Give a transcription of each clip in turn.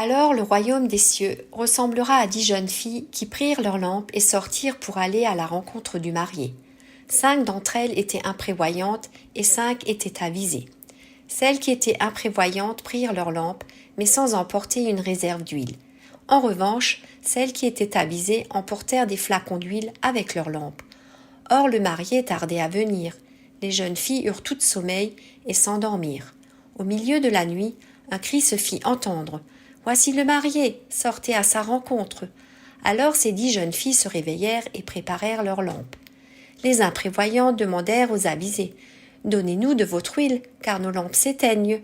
Alors le royaume des cieux ressemblera à 10 jeunes filles qui prirent leurs lampes et sortirent pour aller à la rencontre du marié. 5 d'entre elles étaient imprévoyantes et 5 étaient avisées. Celles qui étaient imprévoyantes prirent leurs lampes, mais sans emporter une réserve d'huile. En revanche, celles qui étaient avisées emportèrent des flacons d'huile avec leurs lampes. Or le marié tardait à venir. Les jeunes filles eurent toutes sommeil et s'endormirent. Au milieu de la nuit, un cri se fit entendre. « Voici le marié, sortez à sa rencontre !» Alors ces 10 jeunes filles se réveillèrent et préparèrent leurs lampes. Les imprévoyantes demandèrent aux avisées « Donnez-nous de votre huile, car nos lampes s'éteignent. »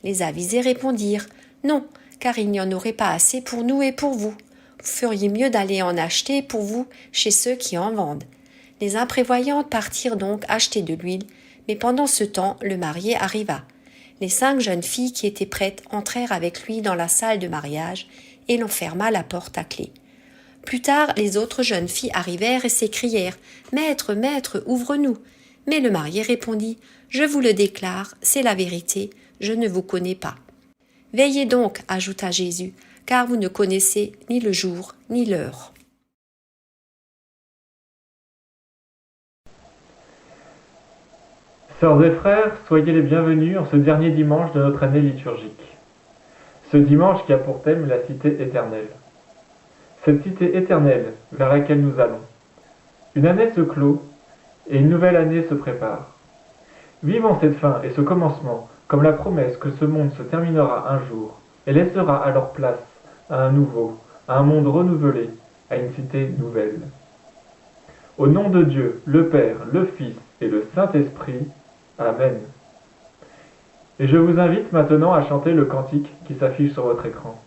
Les avisées répondirent « Non, car il n'y en aurait pas assez pour nous et pour vous. Vous feriez mieux d'aller en acheter pour vous chez ceux qui en vendent. » Les imprévoyantes partirent donc acheter de l'huile, mais pendant ce temps, le marié arriva. Les 5 jeunes filles qui étaient prêtes entrèrent avec lui dans la salle de mariage et l'on ferma la porte à clé. Plus tard, les autres jeunes filles arrivèrent et s'écrièrent « Maître, maître, ouvre-nous !» Mais le marié répondit « Je vous le déclare, c'est la vérité, je ne vous connais pas. » « Veillez donc, ajouta Jésus, car vous ne connaissez ni le jour ni l'heure. » Sœurs et frères, soyez les bienvenus en ce dernier dimanche de notre année liturgique. Ce dimanche qui a pour thème la cité éternelle. Cette cité éternelle vers laquelle nous allons. Une année se clôt et une nouvelle année se prépare. Vivons cette fin et ce commencement comme la promesse que ce monde se terminera un jour et laissera alors place à un nouveau, à un monde renouvelé, à une cité nouvelle. Au nom de Dieu, le Père, le Fils et le Saint-Esprit, Amen. Et je vous invite maintenant à chanter le cantique qui s'affiche sur votre écran.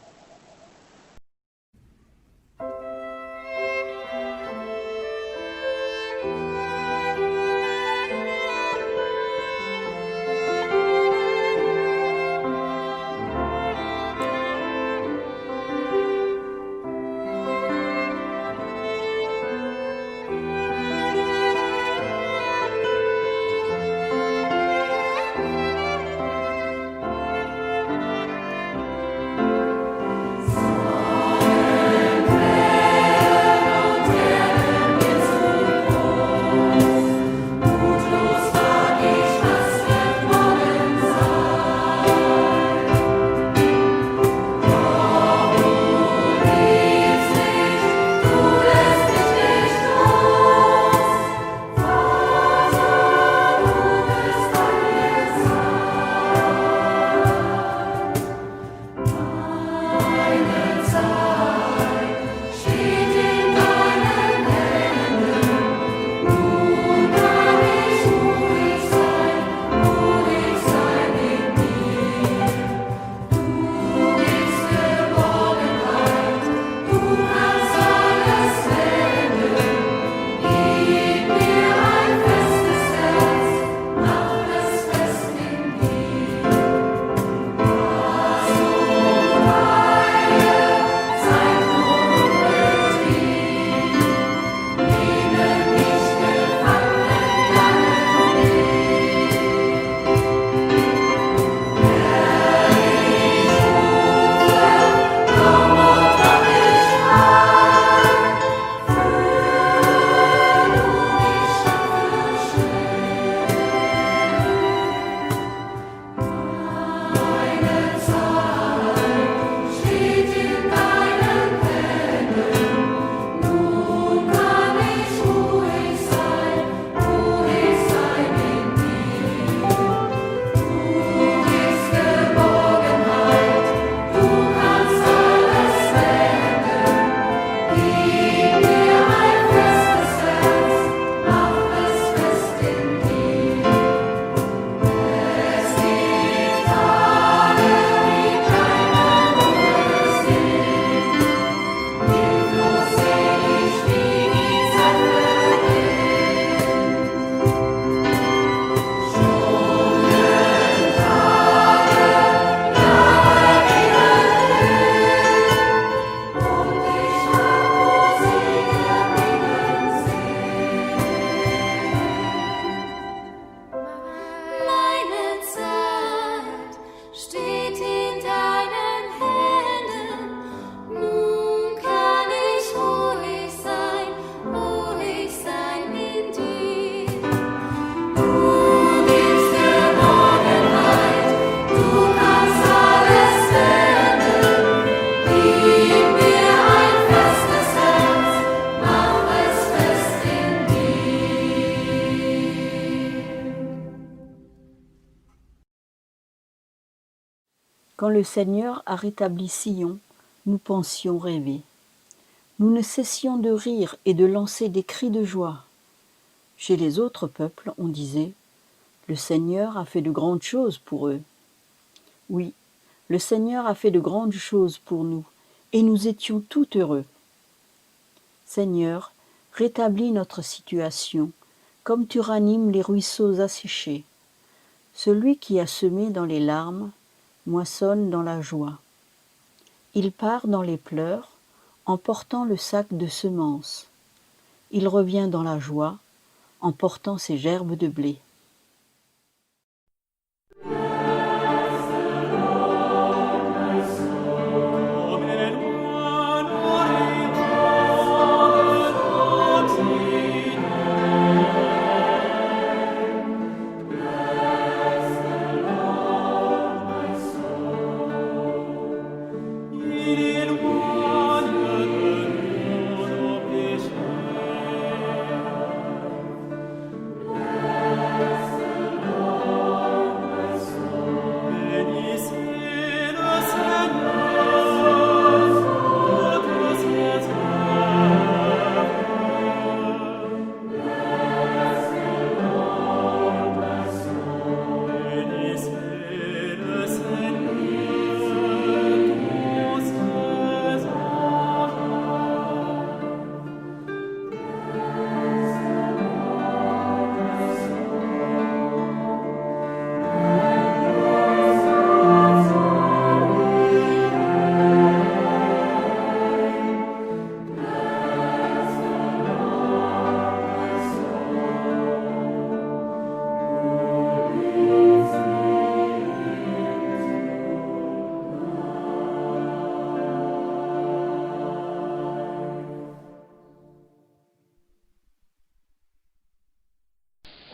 Quand le Seigneur a rétabli Sion, nous pensions rêver. Nous ne cessions de rire et de lancer des cris de joie. Chez les autres peuples, on disait « Le Seigneur a fait de grandes choses pour eux ». Oui, le Seigneur a fait de grandes choses pour nous, et nous étions tout heureux. Seigneur, rétablis notre situation, comme tu ranimes les ruisseaux asséchés. Celui qui a semé dans les larmes moissonne dans la joie. Il part dans les pleurs, en portant le sac de semences. Il revient dans la joie, en portant ses gerbes de blé.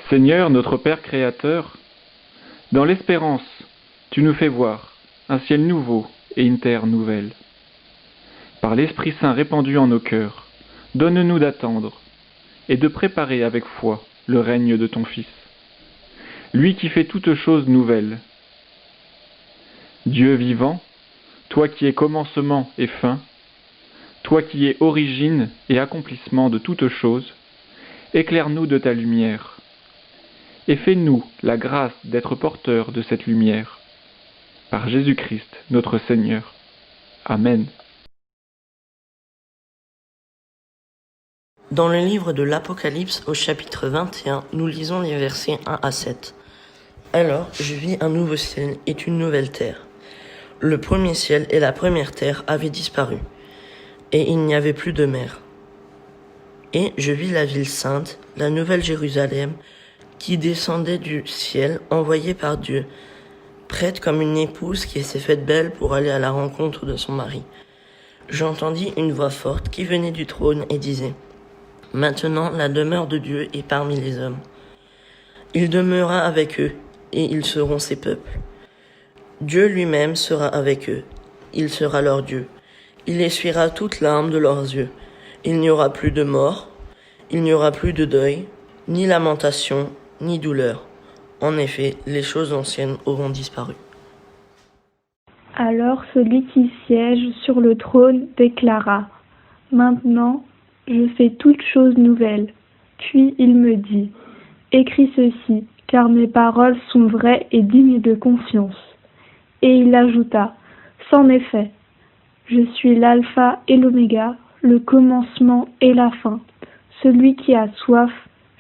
Seigneur, notre Père Créateur, dans l'espérance, tu nous fais voir un ciel nouveau et une terre nouvelle. Par l'Esprit Saint répandu en nos cœurs, donne-nous d'attendre et de préparer avec foi le règne de ton Fils, lui qui fait toutes choses nouvelles. Dieu vivant, toi qui es commencement et fin, toi qui es origine et accomplissement de toutes choses, éclaire-nous de ta lumière, et fais-nous la grâce d'être porteurs de cette lumière. Par Jésus-Christ, notre Seigneur. Amen. Dans le livre de l'Apocalypse, au chapitre 21, nous lisons les versets 1 à 7. Alors, je vis un nouveau ciel et une nouvelle terre. Le premier ciel et la première terre avaient disparu, et il n'y avait plus de mer. Et je vis la ville sainte, la nouvelle Jérusalem, qui descendait du ciel, envoyée par Dieu, prête comme une épouse qui s'est faite belle pour aller à la rencontre de son mari. J'entendis une voix forte qui venait du trône et disait « Maintenant la demeure de Dieu est parmi les hommes. Il demeurera avec eux, et ils seront ses peuples. Dieu lui-même sera avec eux, il sera leur Dieu. Il essuiera toute larme de leurs yeux. Il n'y aura plus de mort, il n'y aura plus de deuil, ni lamentation, ni douleur. En effet, les choses anciennes auront disparu. » Alors celui qui siège sur le trône déclara « Maintenant, je fais toutes choses nouvelles. » Puis il me dit « Écris ceci, car mes paroles sont vraies et dignes de confiance. » Et il ajouta « C'en est fait. Je suis l'alpha et l'oméga, le commencement et la fin. Celui qui a soif,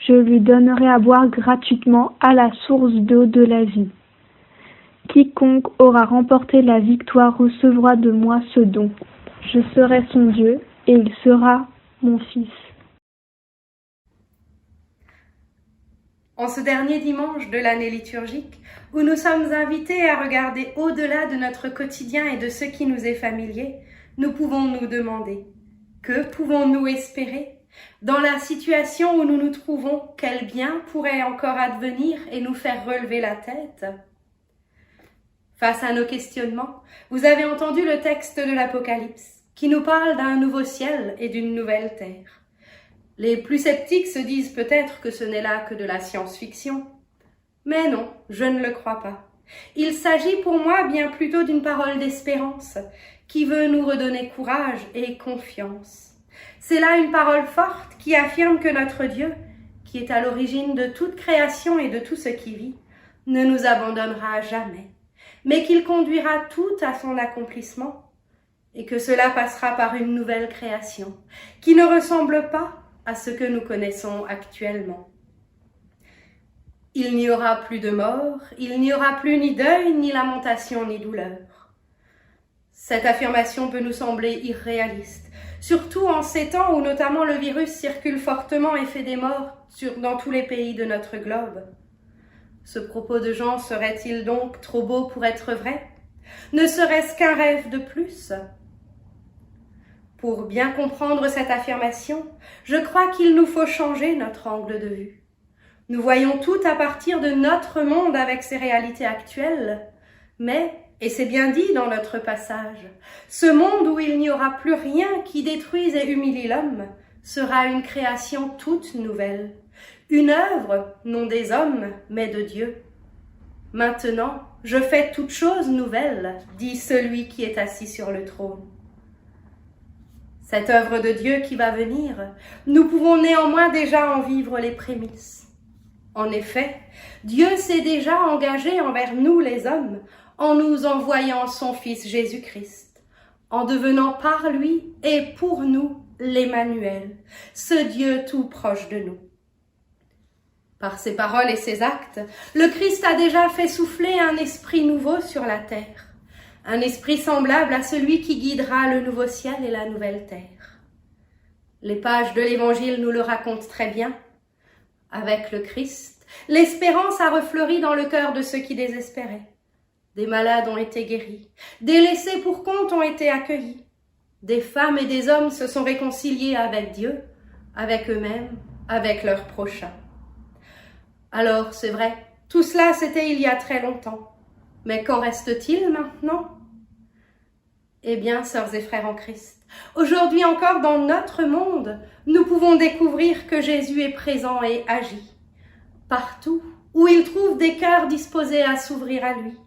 je lui donnerai à boire gratuitement à la source d'eau de la vie. Quiconque aura remporté la victoire recevra de moi ce don. Je serai son Dieu et il sera mon fils. » En ce dernier dimanche de l'année liturgique, où nous sommes invités à regarder au-delà de notre quotidien et de ce qui nous est familier, nous pouvons nous demander « Que pouvons-nous espérer ? Dans la situation où nous nous trouvons, quel bien pourrait encore advenir et nous faire relever la tête ? » Face à nos questionnements, vous avez entendu le texte de l'Apocalypse, qui nous parle d'un nouveau ciel et d'une nouvelle terre. Les plus sceptiques se disent peut-être que ce n'est là que de la science-fiction. Mais non, je ne le crois pas. Il s'agit pour moi bien plutôt d'une parole d'espérance qui veut nous redonner courage et confiance. C'est là une parole forte qui affirme que notre Dieu, qui est à l'origine de toute création et de tout ce qui vit, ne nous abandonnera jamais, mais qu'il conduira tout à son accomplissement, et que cela passera par une nouvelle création, qui ne ressemble pas à ce que nous connaissons actuellement. Il n'y aura plus de mort, il n'y aura plus ni deuil, ni lamentation, ni douleur. Cette affirmation peut nous sembler irréaliste, surtout en ces temps où notamment le virus circule fortement et fait des morts dans tous les pays de notre globe. Ce propos de Jean serait-il donc trop beau pour être vrai? Ne serait-ce qu'un rêve de plus? Pour bien comprendre cette affirmation, je crois qu'il nous faut changer notre angle de vue. Nous voyons tout à partir de notre monde avec ses réalités actuelles, mais, et c'est bien dit dans notre passage, ce monde où il n'y aura plus rien qui détruise et humilie l'homme sera une création toute nouvelle, une œuvre non des hommes, mais de Dieu. Maintenant, je fais toutes choses nouvelles, dit celui qui est assis sur le trône. Cette œuvre de Dieu qui va venir, nous pouvons néanmoins déjà en vivre les prémices. En effet, Dieu s'est déjà engagé envers nous les hommes en nous envoyant son Fils Jésus-Christ, en devenant par lui et pour nous l'Emmanuel, ce Dieu tout proche de nous. Par ses paroles et ses actes, le Christ a déjà fait souffler un esprit nouveau sur la terre, un esprit semblable à celui qui guidera le nouveau ciel et la nouvelle terre. Les pages de l'Évangile nous le racontent très bien. Avec le Christ, l'espérance a refleuri dans le cœur de ceux qui désespéraient. Des malades ont été guéris, des laissés pour compte ont été accueillis. Des femmes et des hommes se sont réconciliés avec Dieu, avec eux-mêmes, avec leurs prochains. Alors, c'est vrai, tout cela c'était il y a très longtemps. Mais qu'en reste-t-il maintenant? Eh bien, sœurs et frères en Christ, aujourd'hui encore dans notre monde, nous pouvons découvrir que Jésus est présent et agit. Partout où il trouve des cœurs disposés à s'ouvrir à lui.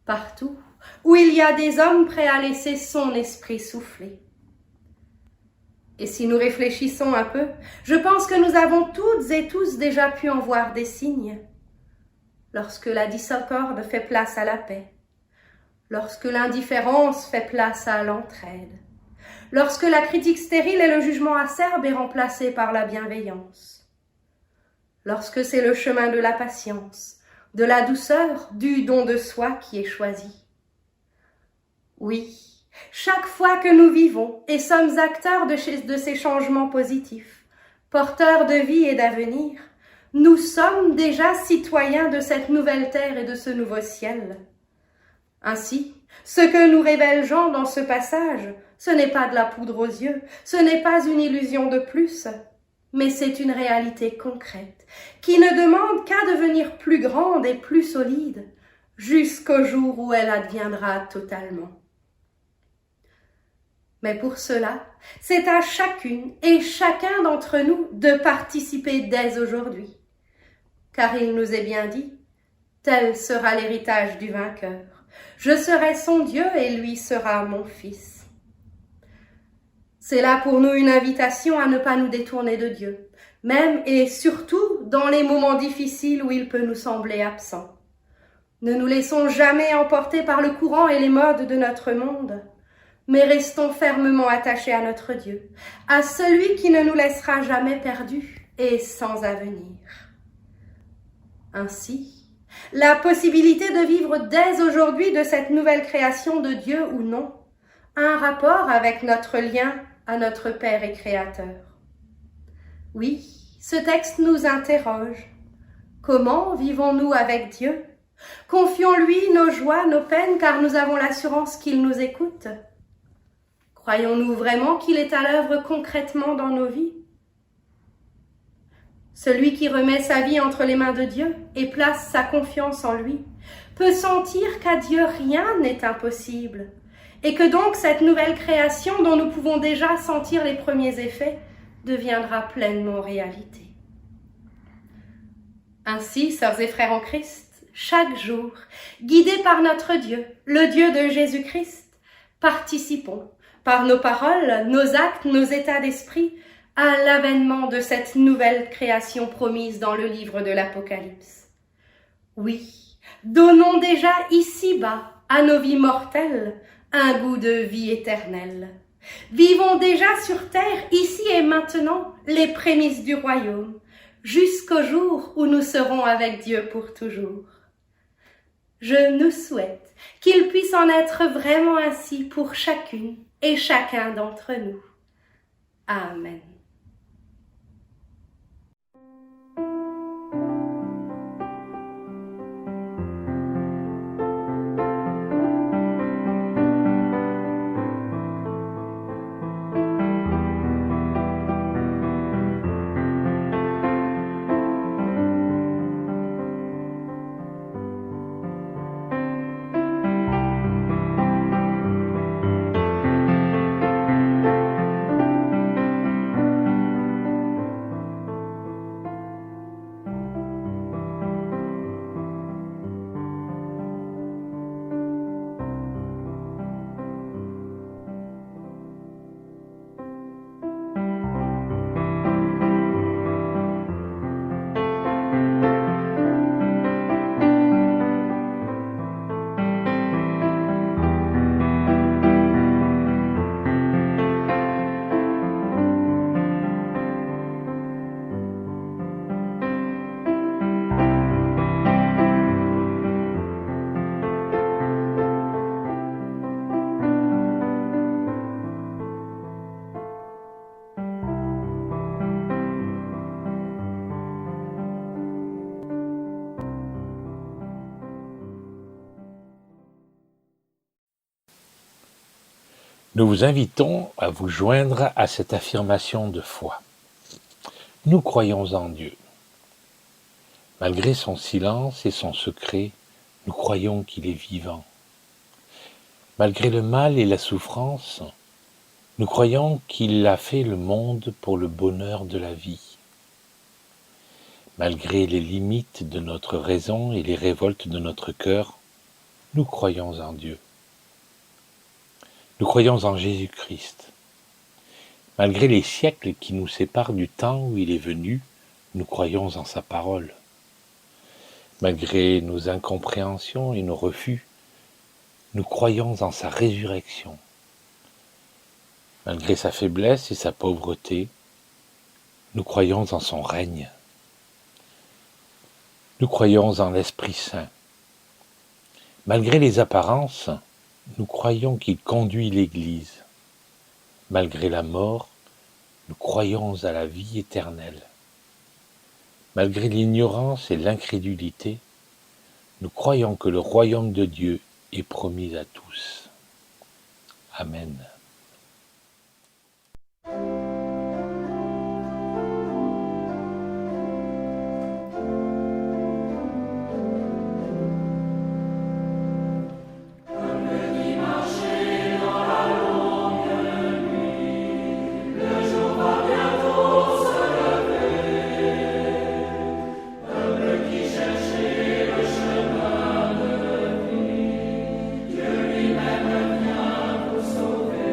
Partout où il y a des hommes prêts à laisser son esprit souffler. Et si nous réfléchissons un peu, je pense que nous avons toutes et tous déjà pu en voir des signes. Lorsque la discorde fait place à la paix, lorsque l'indifférence fait place à l'entraide, lorsque la critique stérile et le jugement acerbe est remplacé par la bienveillance, lorsque c'est le chemin de la patience, de la douceur, du don de soi qui est choisi. Oui, chaque fois que nous vivons et sommes acteurs de ces changements positifs, porteurs de vie et d'avenir, nous sommes déjà citoyens de cette nouvelle terre et de ce nouveau ciel. Ainsi, ce que nous révèle Jean dans ce passage, ce n'est pas de la poudre aux yeux, ce n'est pas une illusion de plus, mais c'est une réalité concrète qui ne demande qu'à devenir plus grande et plus solide jusqu'au jour où elle adviendra totalement. Mais pour cela, c'est à chacune et chacun d'entre nous de participer dès aujourd'hui. Car il nous est bien dit, tel sera l'héritage du vainqueur. Je serai son Dieu et lui sera mon fils. C'est là pour nous une invitation à ne pas nous détourner de Dieu, même et surtout dans les moments difficiles où il peut nous sembler absent. Ne nous laissons jamais emporter par le courant et les modes de notre monde, mais restons fermement attachés à notre Dieu, à celui qui ne nous laissera jamais perdus et sans avenir. Ainsi, la possibilité de vivre dès aujourd'hui de cette nouvelle création de Dieu ou non a un rapport avec notre lien à notre Père et Créateur. Oui, ce texte nous interroge. Comment vivons-nous avec Dieu? Confions-lui nos joies, nos peines, car nous avons l'assurance qu'il nous écoute. Croyons-nous vraiment qu'il est à l'œuvre concrètement dans nos vies? Celui qui remet sa vie entre les mains de Dieu et place sa confiance en lui peut sentir qu'à Dieu rien n'est impossible et que donc cette nouvelle création dont nous pouvons déjà sentir les premiers effets deviendra pleinement réalité. Ainsi, sœurs et frères en Christ, chaque jour, guidés par notre Dieu, le Dieu de Jésus-Christ, participons, par nos paroles, nos actes, nos états d'esprit, à l'avènement de cette nouvelle création promise dans le livre de l'Apocalypse. Oui, donnons déjà ici-bas à nos vies mortelles un goût de vie éternelle. Vivons déjà sur terre, ici et maintenant, les prémices du royaume, jusqu'au jour où nous serons avec Dieu pour toujours. Je nous souhaite qu'il puisse en être vraiment ainsi pour chacune et chacun d'entre nous. Amen. Nous vous invitons à vous joindre à cette affirmation de foi. Nous croyons en Dieu. Malgré son silence et son secret, nous croyons qu'il est vivant. Malgré le mal et la souffrance, nous croyons qu'il a fait le monde pour le bonheur de la vie. Malgré les limites de notre raison et les révoltes de notre cœur, nous croyons en Dieu. Nous croyons en Jésus-Christ. Malgré les siècles qui nous séparent du temps où il est venu, nous croyons en sa parole. Malgré nos incompréhensions et nos refus, nous croyons en sa résurrection. Malgré sa faiblesse et sa pauvreté, nous croyons en son règne. Nous croyons en l'Esprit Saint. Malgré les apparences, nous croyons qu'il conduit l'Église. Malgré la mort, nous croyons à la vie éternelle. Malgré l'ignorance et l'incrédulité, nous croyons que le royaume de Dieu est promis à tous. Amen. Lui-même vient vous sauver.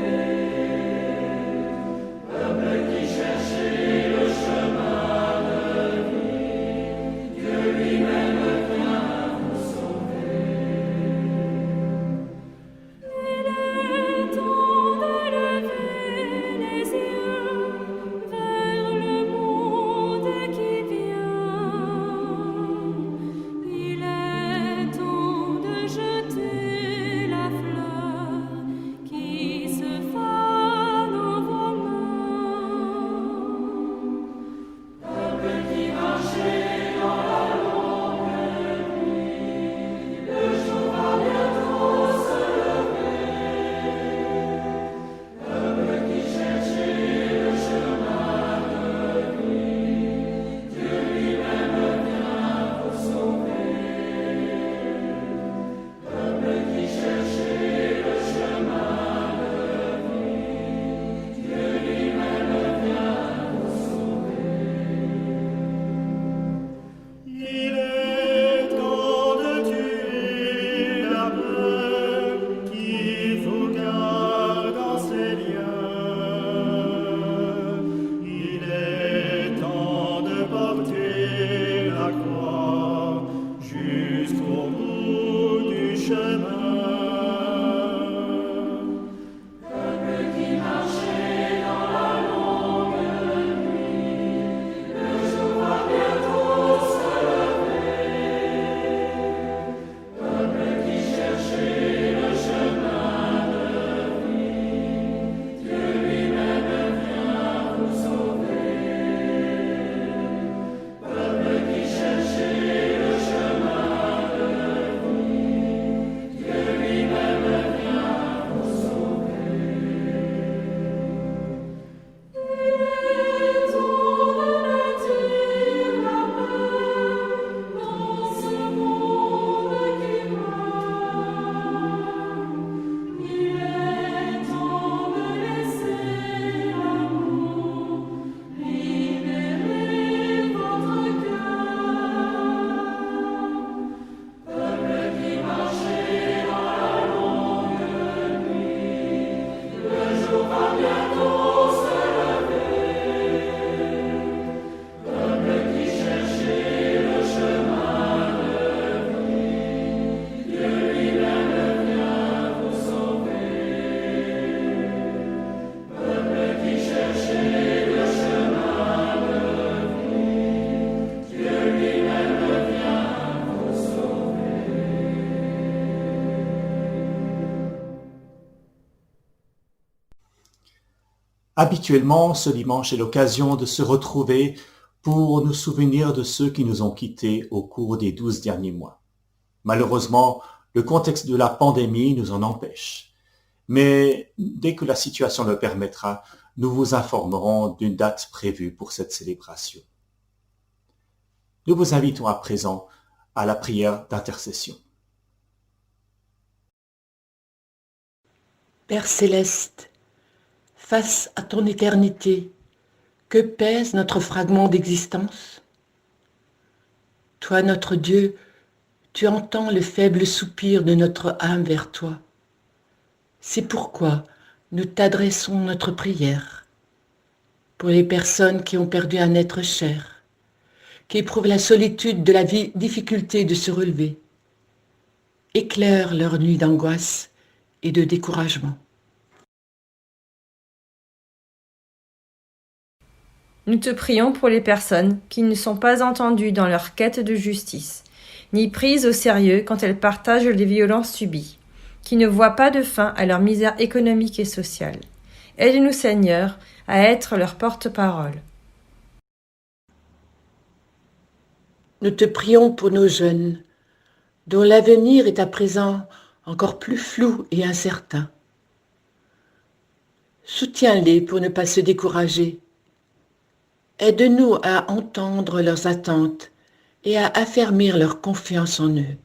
Habituellement, ce dimanche est l'occasion de se retrouver pour nous souvenir de ceux qui nous ont quittés au cours des 12 derniers mois. Malheureusement, le contexte de la pandémie nous en empêche. Mais dès que la situation le permettra, nous vous informerons d'une date prévue pour cette célébration. Nous vous invitons à présent à la prière d'intercession. Père céleste, face à ton éternité, que pèse notre fragment d'existence? Toi, notre Dieu, tu entends le faible soupir de notre âme vers toi. C'est pourquoi nous t'adressons notre prière pour les personnes qui ont perdu un être cher, qui éprouvent la solitude de la difficulté de se relever. Éclaire leur nuit d'angoisse et de découragement. Nous te prions pour les personnes qui ne sont pas entendues dans leur quête de justice, ni prises au sérieux quand elles partagent les violences subies, qui ne voient pas de fin à leur misère économique et sociale. Aide-nous, Seigneur, à être leur porte-parole. Nous te prions pour nos jeunes, dont l'avenir est à présent encore plus flou et incertain. Soutiens-les pour ne pas se décourager. Aide-nous à entendre leurs attentes et à affermir leur confiance en eux.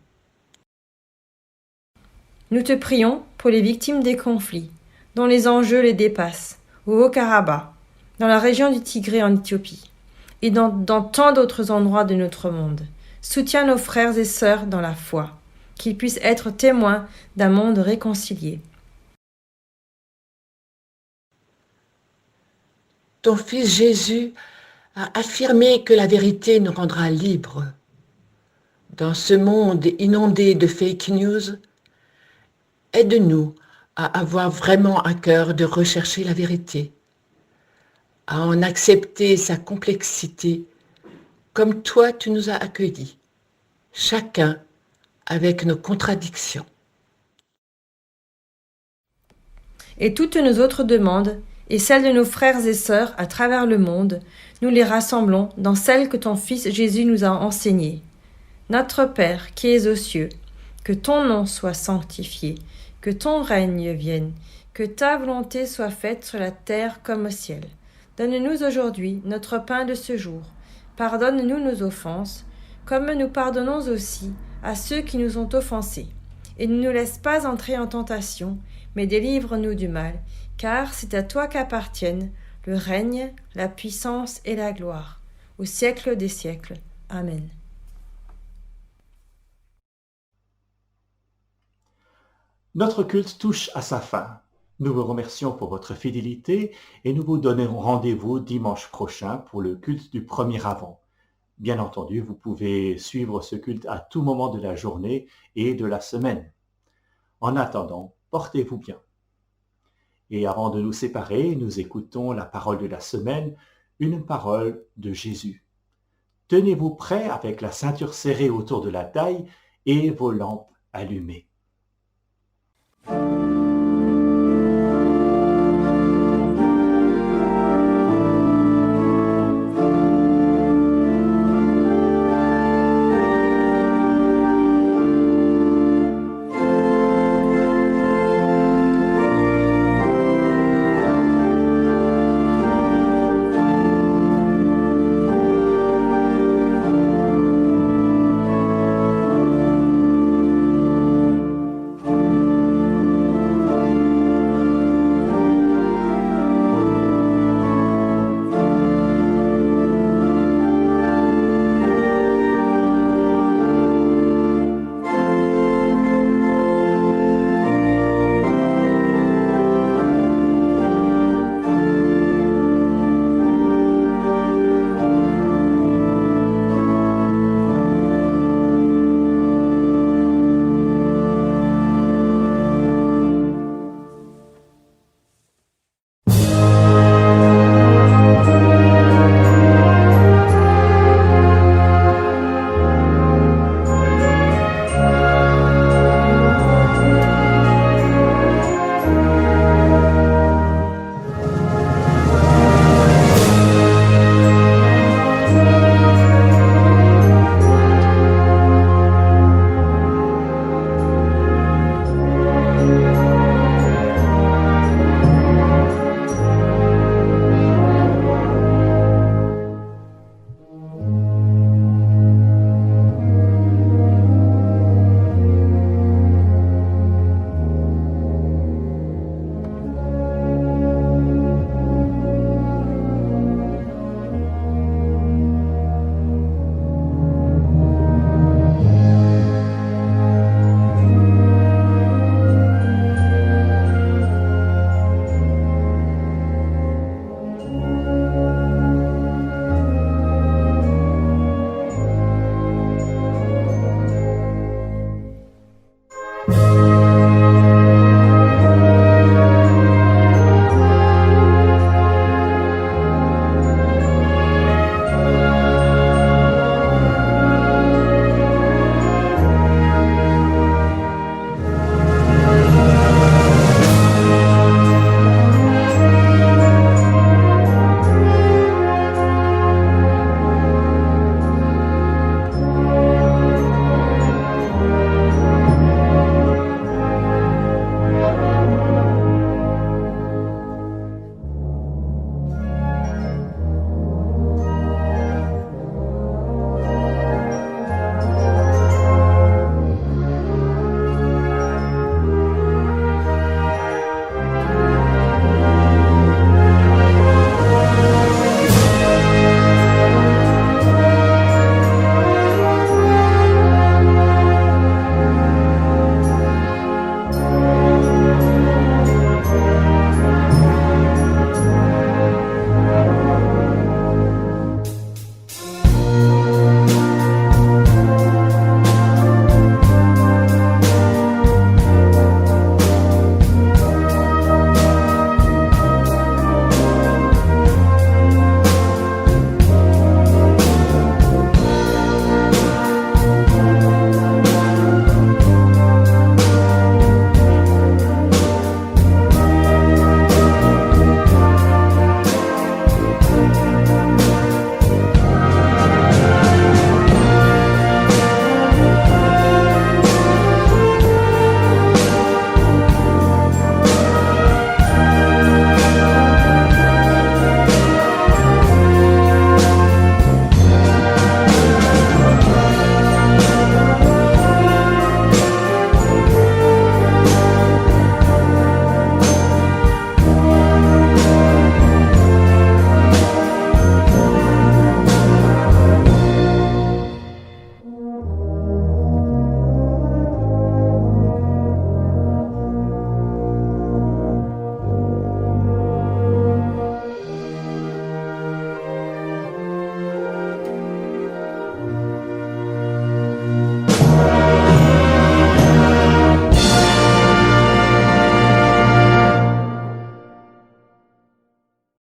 Nous te prions pour les victimes des conflits, dont les enjeux les dépassent, au Haut-Karabakh, dans la région du Tigré en Éthiopie, et dans tant d'autres endroits de notre monde. Soutiens nos frères et sœurs dans la foi, qu'ils puissent être témoins d'un monde réconcilié. Ton Fils Jésus a affirmé que la vérité nous rendra libres. Dans ce monde inondé de fake news, aide-nous à avoir vraiment à cœur de rechercher la vérité, à en accepter sa complexité, comme toi tu nous as accueillis, chacun avec nos contradictions. Et toutes nos autres demandes, et celles de nos frères et sœurs à travers le monde, nous les rassemblons dans celles que ton Fils Jésus nous a enseignées. Notre Père qui es aux cieux, que ton nom soit sanctifié, que ton règne vienne, que ta volonté soit faite sur la terre comme au ciel. Donne-nous aujourd'hui notre pain de ce jour. Pardonne-nous nos offenses, comme nous pardonnons aussi à ceux qui nous ont offensés. Et ne nous laisse pas entrer en tentation, mais délivre-nous du mal, car c'est à toi qu'appartiennent le règne, la puissance et la gloire, au siècle des siècles. Amen. Notre culte touche à sa fin. Nous vous remercions pour votre fidélité et nous vous donnons rendez-vous dimanche prochain pour le culte du 1er Avant. Bien entendu, vous pouvez suivre ce culte à tout moment de la journée et de la semaine. En attendant, portez-vous bien. Et avant de nous séparer, nous écoutons la parole de la semaine, une parole de Jésus. Tenez-vous prêts avec la ceinture serrée autour de la taille et vos lampes allumées.